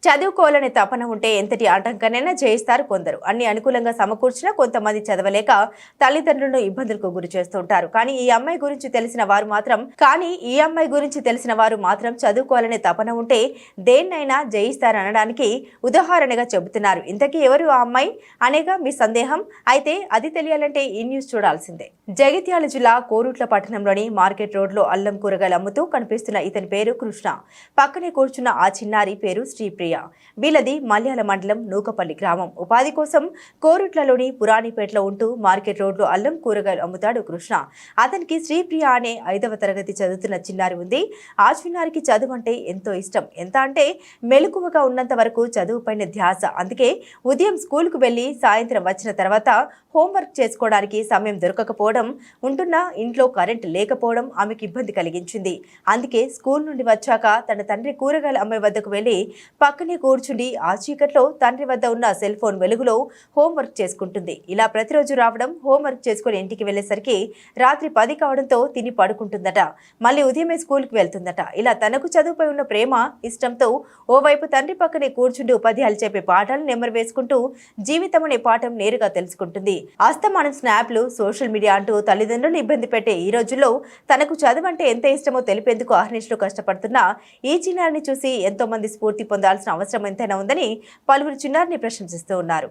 చదువుకోవాలనే తపన ఉంటే ఎంతటి ఆటంకానైనా జయిస్తారు కొందరు. అన్ని అనుకూలంగా సమకూర్చినా కొంతమంది చదవలేక తల్లిదండ్రులను ఇబ్బందులకు గురి చేస్తుంటారు. కానీ ఈ అమ్మాయి గురించి తెలిసిన వారు మాత్రం చదువుకోవాలనే తపన ఉంటే దేన్నైనా జయిస్తారనడానికి ఉదాహరణగా చెబుతున్నారు. ఇంతకీ ఎవరు ఆ అమ్మాయి అనేగా మీ సందేహం? అయితే అది తెలియాలంటే ఈ న్యూస్ చూడాల్సిందే. జగిత్యాల జిల్లా కోరుట్ల పట్టణంలోని మార్కెట్ రోడ్లో అల్లం కూరగాయలు అమ్ముతూ కనిపిస్తున్న ఇతని పేరు కృష్ణ. పక్కనే కూర్చున్న ఆ చిన్నారి పేరు శ్రీప్రియ. వీళ్ళది మల్యాల మండలం నూకపల్లి గ్రామం. ఉపాధి కోసం కోరుట్లలోని పురాణిపేటలో ఉంటూ మార్కెట్ రోడ్లో అల్లం కూరగాయలు అమ్ముతాడు కృష్ణ. అతనికి శ్రీప్రియ అనే 5వ తరగతి చదువుతున్న చిన్నారి ఉంది. ఆ చిన్నారికి చదువు అంటే ఎంతో ఇష్టం. ఎంత అంటే మెలకువగా ఉన్నంత వరకు చదువుపైన ధ్యాస. అందుకే ఉదయం స్కూల్కు వెళ్లి సాయంత్రం వచ్చిన తర్వాత హోంవర్క్ చేసుకోవడానికి సమయం దొరకకపోవడం, ఉంటున్న ఇంట్లో కరెంట్ లేకపోవడం ఆమెకు ఇబ్బంది కలిగించింది. అందుకే స్కూల్ నుండి వచ్చాక తన తండ్రి కూరగాయల అమ్మాయి వద్దకు వెళ్లి పక్కనే కూర్చుండి ఆ చీకట్లో తండ్రి వద్ద ఉన్న సెల్ ఫోన్ వెలుగులో హోంవర్క్ చేసుకుంటుంది. ఇలా ప్రతిరోజు రావడం, హోంవర్క్ చేసుకుని ఇంటికి వెళ్లేసరికి రాత్రి 10 కావడంతో తిని పడుకుంటుందట. మళ్ళీ ఉదయమే స్కూల్కి వెళ్తుందట. ఇలా తనకు చదువుపై ఉన్న ప్రేమ, ఇష్టంతో ఓవైపు తండ్రి పక్కనే కూర్చుంటూ ఉపాధ్యాయులు చెప్పే పాఠాలు నెమరు వేసుకుంటూ జీవితం అనే పాఠం నేరుగా తెలుసుకుంటుంది. అస్తమానం స్నాప్లు, సోషల్ మీడియా అంటూ తల్లిదండ్రులు ఇబ్బంది పెట్టే ఈ రోజుల్లో తనకు చదువు అంటే ఎంత ఇష్టమో తెలిపేందుకు అహర్నిశలు కష్టపడుతున్న ఈ చిన్నారిని చూసి ఎంతో మంది స్ఫూర్తి పొందాల్సిన అవసరం ఎంతైనా ఉందని పలువురు చిన్నారిని ప్రశంసిస్తూ ఉన్నారు.